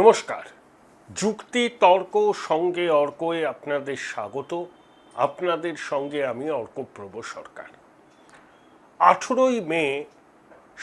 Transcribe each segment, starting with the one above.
নমস্কার। যুক্তি তর্ক সঙ্গে অর্কয়ে আপনাদের স্বাগত। আপনাদের সঙ্গে আমি অর্কপ্রভ সরকার। 18ই মে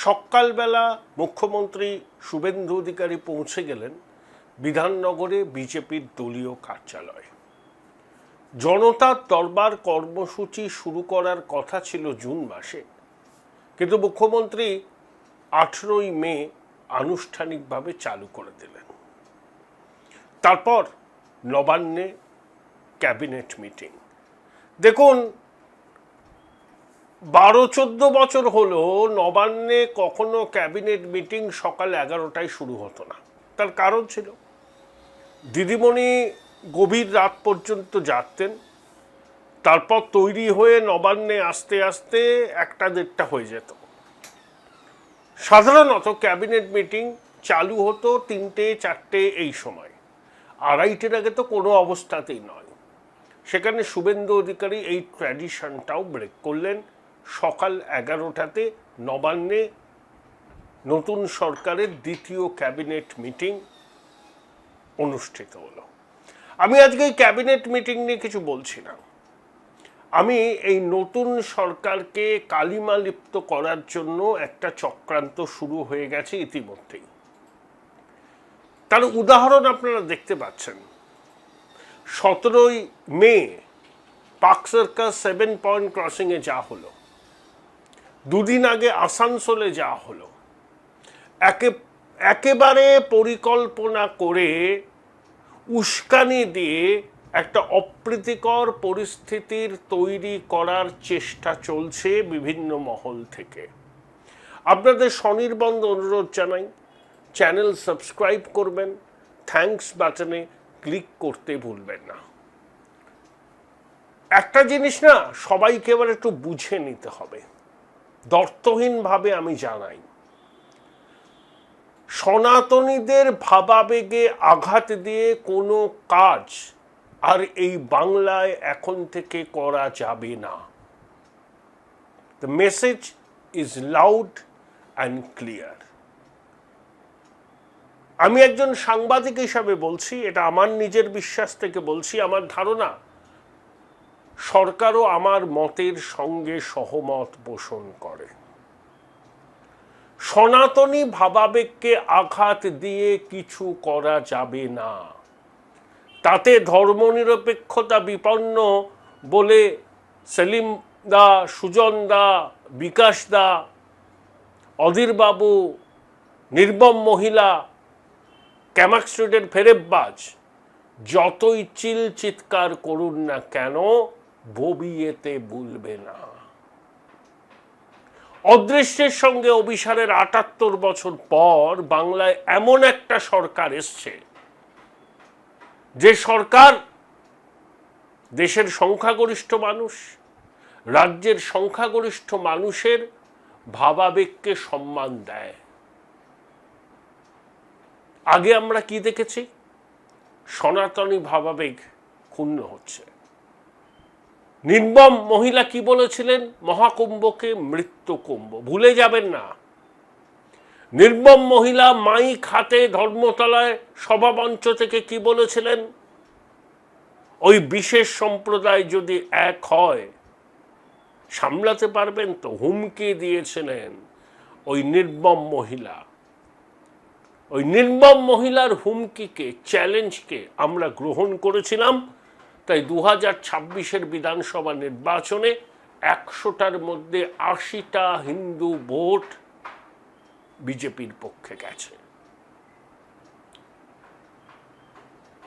সকালবেলা মুখ্যমন্ত্রী শুভেন্দু অধিকারী পৌঁছে গেলেন বিধাননগরে বিজেপির দলীয় কার্যালয়ে। জনতার দরবার কর্মসূচি শুরু করার কথা ছিল জুন মাসে, কিন্তু মুখ্যমন্ত্রী 18ই মে আনুষ্ঠানিকভাবে চালু করে দিলেন। তারপর নবান্নে ক্যাবিনেট মিটিং। দেখুন, 12-14 বছর হলো নবান্নে কখনো ক্যাবিনেট মিটিং সকাল 11টায় শুরু হতো না। তার কারণ ছিল দিদিমণি গভীর রাত পর্যন্ত জাগতেন, তারপর তৈরি হয়ে নবান্নে আসতে আসতে 1-1:30 হয়ে যেত। সাধারণত ক্যাবিনেট মিটিং চালু হতো 3-4 এই সময়, 2:30 আগে তো কোনো অবস্থাতেই নয়। সেখানে শুভেন্দু অধিকারী এই ট্র্যাডিশনটাও ব্রেক করলেন। সকাল 11টাতে নবান্নে নতুন সরকারের দ্বিতীয় ক্যাবিনেট মিটিং অনুষ্ঠিত হলো। আমি আজকে এই ক্যাবিনেট মিটিং নিয়ে কিছু বলছি না। আমি এই নতুন সরকারকে কালিমা লিপ্ত করার জন্য একটা চক্রান্ত শুরু হয়ে গেছে ইতিমধ্যেই। তার উদাহরণ আপনারা দেখতে পাচ্ছেন। 17ই মে পার্ক সার্কাস 7 পয়েন্ট ক্রসিংয়ে যা হলো, দুদিন আগে আসানসোলে যা হলো, একেবারে পরিকল্পনা করে উস্কানি দিয়ে একটা অপ্রীতিকর পরিস্থিতির তৈরি করার চেষ্টা চলছে বিভিন্ন মহল থেকে। আপনাদের স্বনির্বন্ধ অনুরোধ জানাই, চ্যানেল সাবস্ক্রাইব করবেন, থ্যাঙ্কস বাটনে ক্লিক করতে ভুলবেন না। একটা জিনিস না, সবাইকে এবার একটু বুঝে নিতে হবে, দ্বর্থহীনভাবে আমি জানাই, সনাতনীদের ভাবাবেগে আঘাত দিয়ে কোনো কাজ আর এই বাংলায় এখন থেকে করা যাবে না। The message is loud and clear. আমি একজন সাংবাদিক হিসাবে বলছি, এটা আমার নিজের বিশ্বাস থেকে বলছি। আমার ধারণা সরকারও আমার মতের সঙ্গে সহমত পোষণ করে। সনাতনী ভাবাবেগকে আঘাত দিয়ে কিছু করা যাবে না। তাতে ধর্মনিরপেক্ষতা বিপন্ন বলে সেলিম দা, সুজন দা, বিকাশ দা, অধীরবাবু, নির্মম মহিলা, ক্যামাক স্ট্রিটের ফেরেববাজ যতই চিৎকার করুন না কেন, ববিয়েতে ভুলবে না। অদৃশ্যের সঙ্গে অভিসারের 78 বছর পর বাংলায় এমন একটা সরকার এসছে, যে সরকার দেশের সংখ্যাগরিষ্ঠ মানুষ, রাজ্যের সংখ্যাগরিষ্ঠ মানুষের ভাবাবেগকে সম্মান দেয়। আগে আমরা কি দেখেছি? সনাতনী ভাবাবেগ ক্ষুণ্ণ হচ্ছে। নির্মম মহিলা কি বলেছিলেন? মহাকুম্ভকে মৃত্যুকুম্ভ। ভুলে যাবেন না। নির্মম মহিলা মাইক হাতে ধর্মতলায় সভামঞ্চ থেকে কি বলেছিলেন? ওই বিশেষ সম্প্রদায় যদি এক হয় সামলাতে পারবেন তো, হুমকি দিয়েছিলেন ওই নির্মম মহিলা। ওই নির্মম মহিলার হুমকিকে, চ্যালেঞ্জকে আমরা গ্রহণ করেছিলাম। তাই 2026-এর বিধানসভা নির্বাচনে 100টার মধ্যে 80টা হিন্দু ভোট বিজেপির পক্ষে গেছে।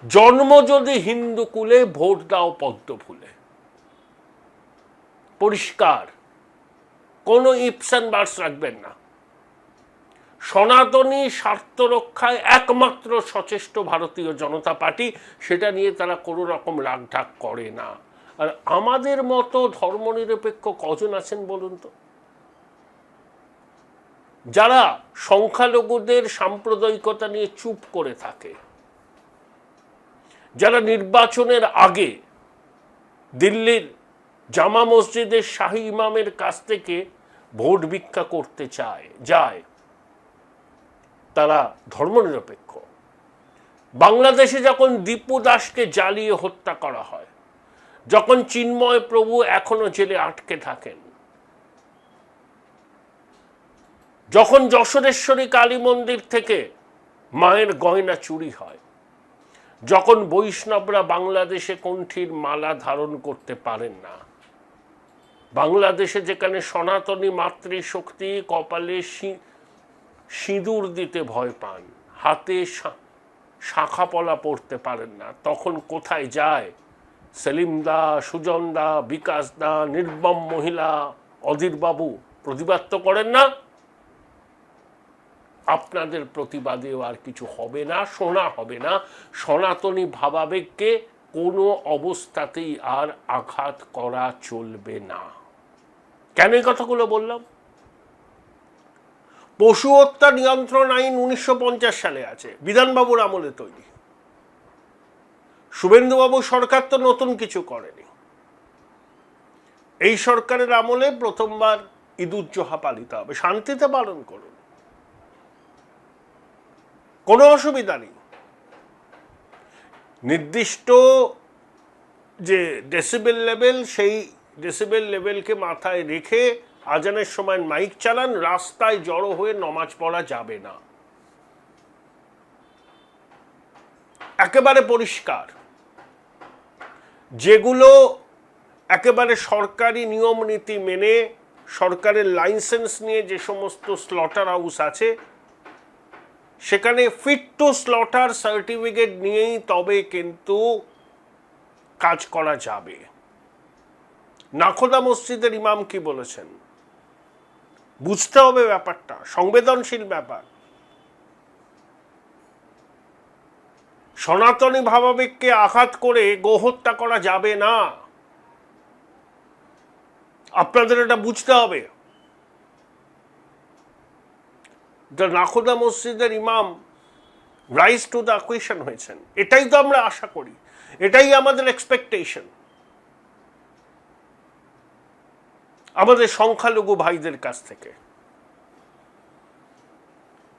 জন্ম যদি হিন্দু কুলে, ভোট দাও পদ্ম ফুলে। পরিষ্কার, কোনো ইফস অ্যান্ড বাটস রাখবেন না। সনাতনী স্বার্থ রক্ষায় একমাত্র সচেষ্ট ভারতীয় জনতা পার্টি, সেটা নিয়ে তারা কোনো রকম রাগঢাক করে না। আর আমাদের মতো ধর্মনিরপেক্ষ কজন আছেন বলুন তো, যারা সংখ্যালঘুদের সাম্প্রদায়িকতা নিয়ে চুপ করে থাকে, যারা নির্বাচনের আগে দিল্লির জামা মসজিদের শাহী ইমামের কাছ থেকে ভোট ভিক্ষা করতে যায়, তারা ধর্মনিরপেক্ষ। বাংলাদেশে যখন দীপু দাসকে জ্বালিয়ে হত্যা করা হয়, যখন চিন্ময় প্রভু এখনো জেলে আটকে থাকেন, যখন যশোরেশ্বরী কালী মন্দির থেকে মায়ের গয়না চুরি হয়, যখন বৈষ্ণবরা বাংলাদেশে কণ্ঠীর মালা ধারণ করতে পারেন না, বাংলাদেশে যেখানে সনাতনী মাতৃশক্তি কপালে সিঁদুর দিতে ভয় পান, হাতে শাখাপলা পড়তে পারেন না, তখন কোথায় যায় সেলিম দা, সুজন দা, বিকাশ দা, নির্মম মহিলা, অধীরবাবু? প্রতিবাদ তো করেন না। আপনাদের প্রতিবাদেও আর কিছু হবে না, শোনা হবে না। সনাতনী ভাবাবেগকে কোনো অবস্থাতেই আর আঘাত করা চলবে না। কেন এই কথাগুলো বললাম? পশু হত্যা নিয়ন্ত্রণ আইন 1950 সালে আছে, বিধানবাবুর আমলে তৈরি। শুভেন্দুবাবু সরকার তো নতুন কিছু করেনি। এই সরকারের আমলে প্রথমবার ঈদ উজ জোহা পালিত হবে, শান্তিতে পালন করুন, কোনো অসুবিধা নেই। নির্দিষ্ট যে ডেসিবেল লেভেল, সেই ডেসিবেল লেভেলকে মাথায় রেখে আজানের সময় মাইক চালান, রাস্তায় জড়ো হয়ে নমাজ পড়া যাবে না। একেবারে পরিষ্কার। যেগুলো একেবারে সরকারি নিয়ম নীতি মেনে, সরকারের লাইসেন্স নিয়ে যে সমস্ত স্লটার হাউস আছে, সেখানে ফিট টু স্লটার সার্টিফিকেট নিয়েই তবে কিন্তু কাজ করা যাবে। নাখোদা মসজিদের ইমাম কি বলেছেন বুঝতে হবে, ব্যাপারটা সংবেদনশীল ব্যাপার। সনাতনী ভাবাবেগকে আঘাত করে গোহত্যা করা যাবে না, আপনাদের এটা বুঝতে হবে। নাখোদা মসজিদের ইমাম রাইজ টু দ্য অকেশন হয়েছেন, এটাই তো আমরা আশা করি, এটাই আমাদের এক্সপেকটেশন আমাদের সংখ্যালঘু ভাইদের কাছ থেকে।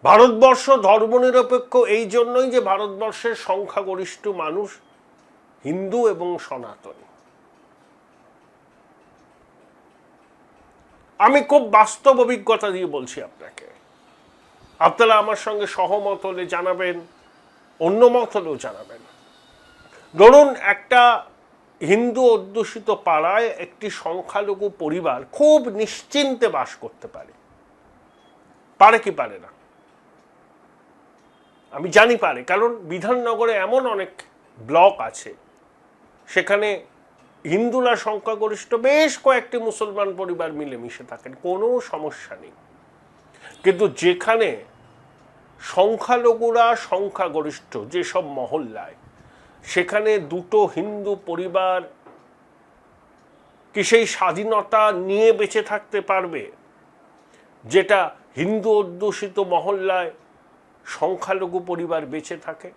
ভারতবর্ষ ধর্মনিরপেক্ষ এই জন্যই যে ভারতবর্ষের সংখ্যাগরিষ্ঠ মানুষ হিন্দু এবং সনাতনী। আমি খুব বাস্তব অভিজ্ঞতা দিয়ে বলছি আপনাকে, আপনারা আমার সঙ্গে সহমত হলে জানাবেন, অন্য মত হলেও জানাবেন। ধরুন একটা হিন্দু অধ্যুষিত পাড়ায় একটি সংখ্যালঘু পরিবার খুব নিশ্চিন্তে বাস করতে পারে, পারে কি পারে না? আমি জানি পারে, কারণ বিধাননগরে এমন অনেক ব্লক আছে সেখানে হিন্দুরা সংখ্যাগরিষ্ঠ, বেশ কয়েকটি মুসলমান পরিবার মিলেমিশে থাকেন, কোনো সমস্যা নেই। কিন্তু যেখানে সংখ্যালঘুরা সংখ্যাগরিষ্ঠ যেসব মহল্লায়, সেখানে দুটো হিন্দু পরিবার কি সেই স্বাধীনতা নিয়ে বেঁচে থাকতে পারবে যেটা হিন্দু অধ্যুষিত মহল্লায় সংখ্যালঘু পরিবার বেঁচে থাকে?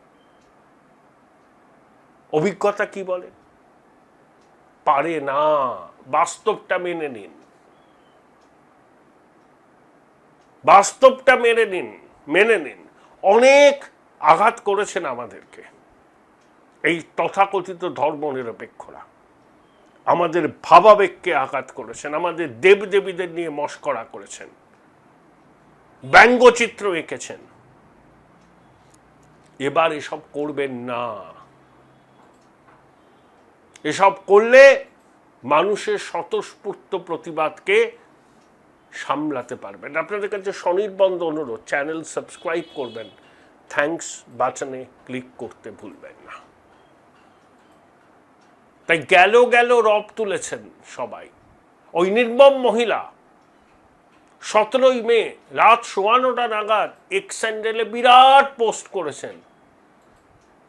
অভিজ্ঞতা কি বলে? পারে না। বাস্তবটা মেনে নিন, বাস্তবটা মেনে নিন। অনেক আঘাত করেছেন আমাদেরকে এই তথাকথিত ধর্মনিরপেক্ষরা, আমাদের ভাবাবেগকে আঘাত করেছেন, আমাদের দেবদেবীদের নিয়ে মশকরা করেছেন, ব্যঙ্গচিত্র এঁকেছেন। এবার এসব করবেন না। এসব করলে মানুষের স্বতঃস্ফূর্ত প্রতিবাদকে সামলাতে পারবেন। আপনাদের কাছে স্বনির্বন্ধ অনুরোধ, চ্যানেল সাবস্ক্রাইব করবেন, থ্যাঙ্কস বাটনে ক্লিক করতে ভুলবেন না। তাই গেল রব তুলেছেন সবাই। ওই নির্মম মহিলা 17ই মে রাত 9:15 নাগাদ এক্স স্যান্ডেলে বিরাট পোস্ট করেছেন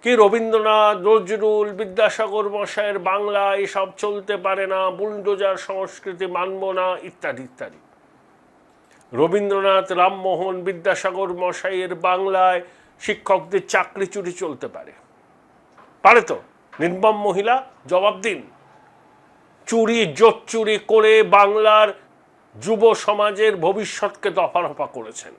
কি রবীন্দ্রনাথ, নজরুল, বিদ্যাসাগর মশাইয়ের বাংলা এসব চলতে পারে না, বুলডোজার সংস্কৃতি মানব না, ইত্যাদি ইত্যাদি। রবীন্দ্রনাথ, রামমোহন, বিদ্যাসাগর মশাইয়ের বাংলায় শিক্ষকদের চাকরি চুরি চলতে পারে? পারে তো? নির্মম মহিলা জবাব দিন। জোট চুরি করে বাংলার যুব সমাজের ভবিষ্যৎকে দফারফা করেছেন।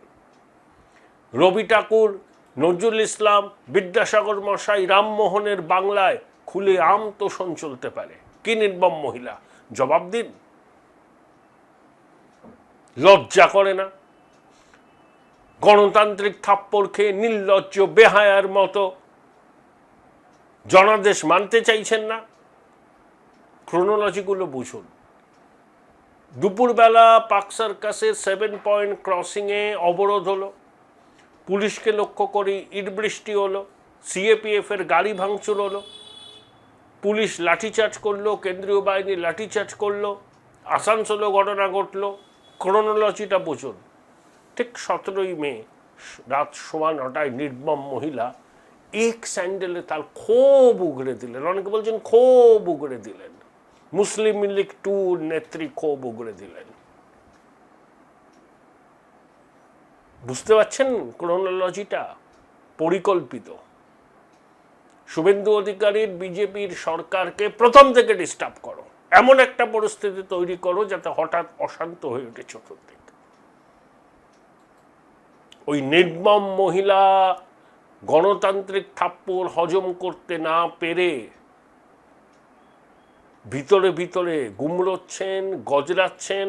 রবি ঠাকুর নজরুল ইসলাম, বিদ্যাসাগর মশাই, রামমোহনের বাংলায় খুলে আম তোষণ চলতে পারে। কি নির্মম মহিলা, জবাব দিন। লজ্জা করে না? গণতান্ত্রিক থাপ্পড় খেয়ে নির্লজ্জ বেহায়ার মতো জনাদেশ মানতে চাইছেন না। ক্রোনোলজিগুলো বুঝুন। দুপুরবেলা পার্ক সার্কাসের 7 পয়েন্ট ক্রসিংয়ে অবরোধ হলো, পুলিশকে লক্ষ্য করে ইট বৃষ্টি হলো, সিএপিএফ এর গাড়ি ভাঙচুর হলো, পুলিশ লাঠিচার্জ করলো, কেন্দ্রীয় বাহিনী লাঠিচার্জ করলো, আসানসোলে ঘটনা ঘটলো। ক্রোনোলজিটা বুঝুন। ঠিক 17ই মে রাত 9:15 নির্মম মহিলা এক স্যান্ডেলে তার ক্ষোভ উগড়ে দিলেন। অনেকে বলছেন ক্ষোভ উগড়ে দিলেন, মুসলিম লীগ 2 নেত্রী ক্ষোভ উগড়ে দিলেন। বুঝতে পারছেন ক্রোনোলজিটা? পরিকল্পিত। শুভেন্দু অধিকারীর বিজেপির সরকারকে প্রথম থেকে ডিস্টার্ব করো, এমন একটা পরিস্থিতি তৈরি করো যাতে হঠাৎ অশান্ত হয়ে ওঠে চতুর্দিক। ওই নির্মম মহিলা গণতান্ত্রিক থাপ্পড় হজম করতে না পেরে ভিতরে ভিতরে গুমড়োচ্ছেন, গজরাচ্ছেন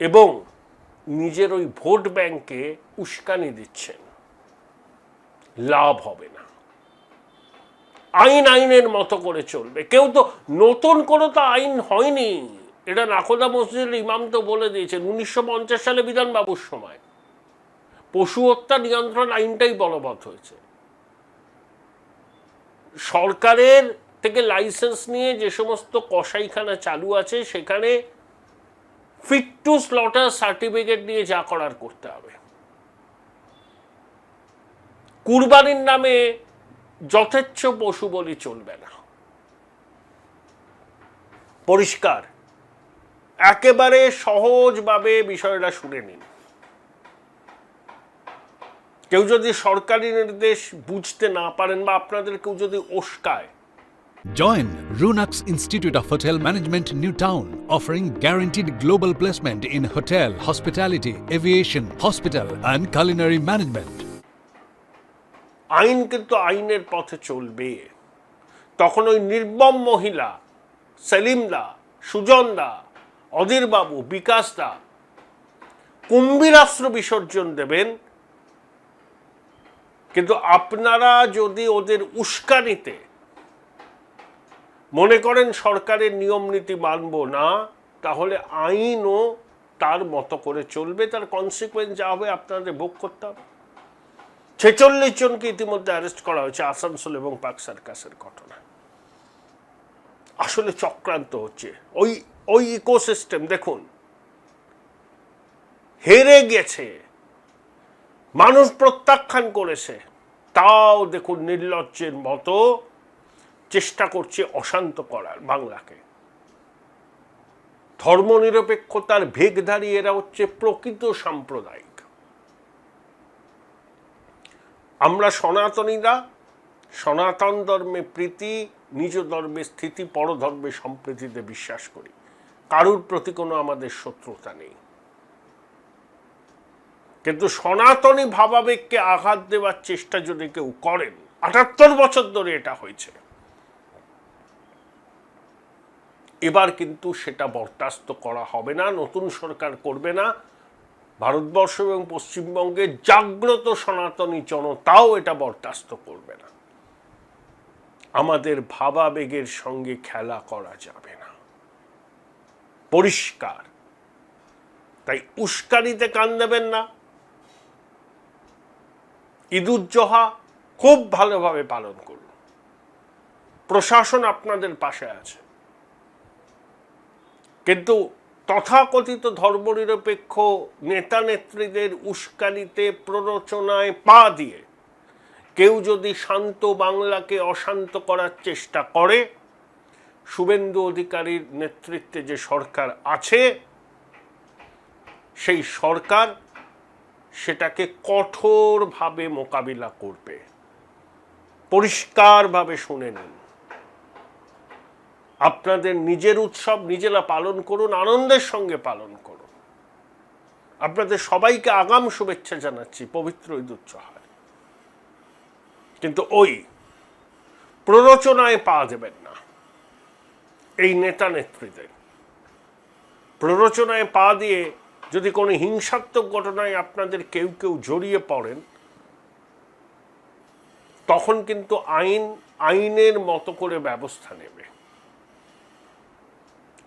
এবং নিজের ওই ভোট ব্যাংকে উস্কানি দিচ্ছেন। লাভ হবে না। আইন আইনের মতো করে চলবে। কেউ তো নতুন করে তো আইন হয়নি, এটা নাখোদা মসজিদের ইমাম তো বলে দিয়েছেন 1950 সালে বিধানবাবুর সময় পশু হত্যা নিয়ন্ত্রণ আইনটাই বলবৎ হয়েছে। সরকারের থেকে লাইসেন্স নিয়ে যে সমস্ত কসাইখানা চালু আছে সেখানে ফিট টু স্লটার সার্টিফিকেট নিয়ে যা করার করতে হবে। কুরবানির নামে যথেচ্ছ পশু বলি চলবে না। পরিষ্কার, একেবারে সহজভাবে বিষয়টা শুনে নিন। কেউ যদি সরকারি নির্দেশ বুঝতে না পারেন বা আপনাদের কেউ যদি ওস্কায়, Join Runux Institute of Hotel Management, New Town, offering guaranteed global placement in hotel, hospitality, aviation, hospital and culinary management. আইন কিন্তু আইনের পথে চলবে। তখন ওই নির্মম মহিলা সেলিমদা, সুজনদা, অধীরবাবু, বিকাশদা কুম্ভীরাস্ত্র বিসর্জন দেবেন, কিন্তু আপনারা যদি ওদের উস্কানিতে মনে করেন সরকারের নিয়ম নীতি মানব না, তাহলে আইনও তার মতো করে চলবে। তার কনসিকুয়েন্স যা হবে আপনাদের ভোগ করতে হবে। 46 জনকে ইতিমধ্যে অ্যারেস্ট করা হয়েছে আসানসোল এবং পার্ক সার্কাসের ঘটনা। আসলে চক্রান্ত হচ্ছে। ওই ইকোসিস্টেম দেখুন, হেরে গেছে, মানুষ প্রত্যাখ্যান করেছে, তাও দেখুন নির্লজ্জের মতো চেষ্টা করছে অশান্ত করার বাংলাকে। ধর্মনিরপেক্ষতার ভেগধারী এরা হচ্ছে প্রকৃত সাম্প্রদায়িক। আমরা সনাতনীরা সনাতন ধর্মে প্রীতি, নিজ ধর্মে স্থিতি, পরধর্মে সম্প্রীতিতে বিশ্বাস করি। কারুর প্রতি কোনো আমাদের শত্রুতা নেই। কিন্তু সনাতনী ভাবাবেগকে আঘাত দেওয়ার চেষ্টা যদি কেউ করেন, 78 বছর ধরে এটা হয়েছে, এবার কিন্তু সেটা বরদাস্ত করা হবে না। নতুন সরকার করবে না। ভারতবর্ষ এবং পশ্চিমবঙ্গের জাগ্রত সনাতনী জনতাও এটা বরদাস্ত করবে না। আমাদের ভাবাবেগের সঙ্গে খেলা করা যাবে না, পরিষ্কার। তাই উস্কানিতে কান দেবেন না। ঈদুজ্জোহা খুব ভালোভাবে পালন করুন। প্রশাসন আপনাদের পাশে আছে, কিন্তু তথাকথিত ধর্মনিরপেক্ষ নেতা নেত্রীদের উস্কানিতে, প্ররোচনায় পা দিয়ে কেউ যদি শান্ত বাংলাকে অশান্ত করার চেষ্টা করে, শুভেন্দু অধিকারীর নেতৃত্বে যে সরকার আছে সেই সরকার সেটাকে কঠোরভাবে মোকাবিলা করবে। পরিষ্কারভাবে শুনে নিন। আপনাদের নিজের উৎসব নিজেরা পালন করুন, আনন্দের সঙ্গে পালন করুন। আপনাদের সবাইকে আগাম শুভেচ্ছা জানাচ্ছি পবিত্র ঈদুজ্জোহার। কিন্তু ওই প্ররোচনায় পা দেবেন না এই নেতা নেত্রীদের। প্ররোচনায় পা দিয়ে যদি কোনো হিংসাত্মক ঘটনায় আপনাদের কেউ কেউ জড়িয়ে পড়েন, তখন কিন্তু আইনের মতো করে ব্যবস্থা নেবে।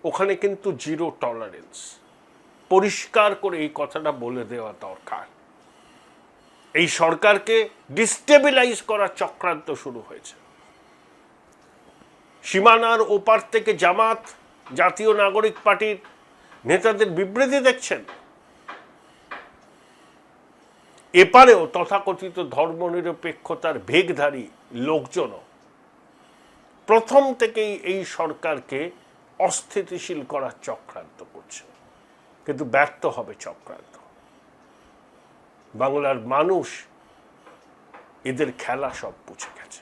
ওখানে কিন্তু জিরো টলারেন্স। পরিষ্কার করে এই কথাটা বলে দেওয়া দরকার। এই সরকারকে ডিস্টেবিলাইজ করার চক্রান্ত শুরু হয়েছে। সীমানার ওপার থেকে জামাত, জাতীয় নাগরিক পার্টির নেতাদের বিবৃতি দেখছেন, এপারেও তথাকথিত ধর্মনিরপেক্ষতার ভেগধারী লোকজনও প্রথম থেকেই এই সরকারকে অস্থিতিশীল করার চক্রান্ত করছে, কিন্তু ব্যর্থ হবে চক্রান্ত। বাংলার মানুষ এদের খেলা সব বুঝে গেছে।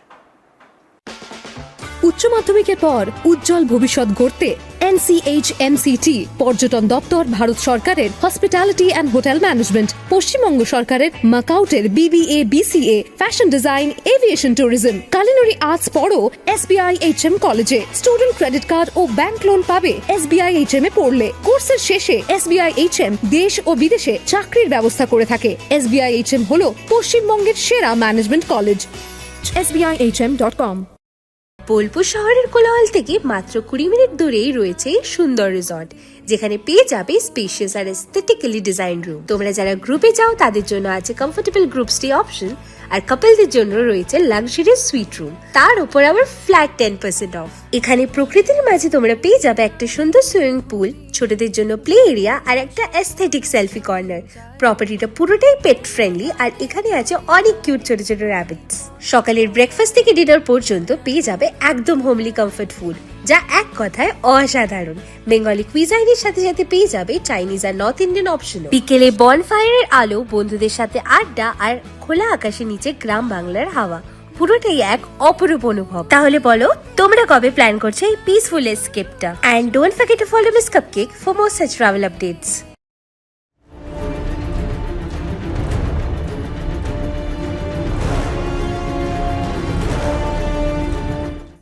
উচ্চ মাধ্যমিকের পর উজ্জ্বল ভবিষ্যৎ গড়তে NCHMCT পর্যটন দপ্তর, ভারত সরকারের hospitality and hotel management, Paschimbanga সরকারের মাকাউটের BBA BCA, fashion design, aviation tourism, culinary arts পড়ো SBI HM কলেজে। স্টুডেন্ট ক্রেডিট কার্ড ও ব্যাংক লোন পাবে SBI HM এ পড়লে। কোর্সের শেষে SBI HM দেশ ও বিদেশে চাকরির ব্যবস্থা করে থাকে। SBI HM হলো পশ্চিমবঙ্গের সেরা ম্যানেজমেন্ট কলেজ। SBIHM.com। বোলপুর শহরের কোলাহল থেকে মাত্র 20 মিনিট দূরেই রয়েছে সুন্দর রিসর্ট, যেখানে পেয়ে যাবে স্পেশিয়াস আর এস্থেটিক্যালি ডিজাইন রুম। তোমরা যারা গ্রুপে যাও তাদের জন্য আছে কমফোর্টেবল গ্রুপ স্টে অপশন, আর কাপলদের জন্য রয়েছে লাক্সারিয়াস সুইট রুম, তার উপর আবার ফ্ল্যাট 10% অফ। এখানে প্রকৃতির মাঝে তোমরা পেয়ে যাবে একটা সুন্দর সুইমিং পুল, ছোটদের জন্য প্লে এরিয়া আর একটা এস্থেটিক সেলফি কর্নার। প্রপার্টিটা পুরোটাই পেট ফ্রেন্ডলি, আর এখানে আছে অনেক কিউট ছোট ছোট র্যাবিটস। সকালের ব্রেকফাস্ট থেকে ডিনার পর্যন্ত পেয়ে যাবে একদম হোমলি কমফর্ট ফুড, যা এক কথায় অসাধারণ। বেঙ্গলি কুইজাইনের সাথে সাথে পেয়ে যাবে চাইনিজ আর নর্থ ইন্ডিয়ান অপশনও। বিকেলে বনফায়ারের আলো, বন্ধুদের সাথে আড্ডা আর খোলা আকাশের নিচে গ্রাম বাংলার হাওয়া, পুরোটাই এক অপরূপ অনুভব। তাহলে বলো তোমরা কবে প্ল্যান করছো এই পিসফুল এসকেপটা? And don't forget to follow miss cupcake for more such travel updates.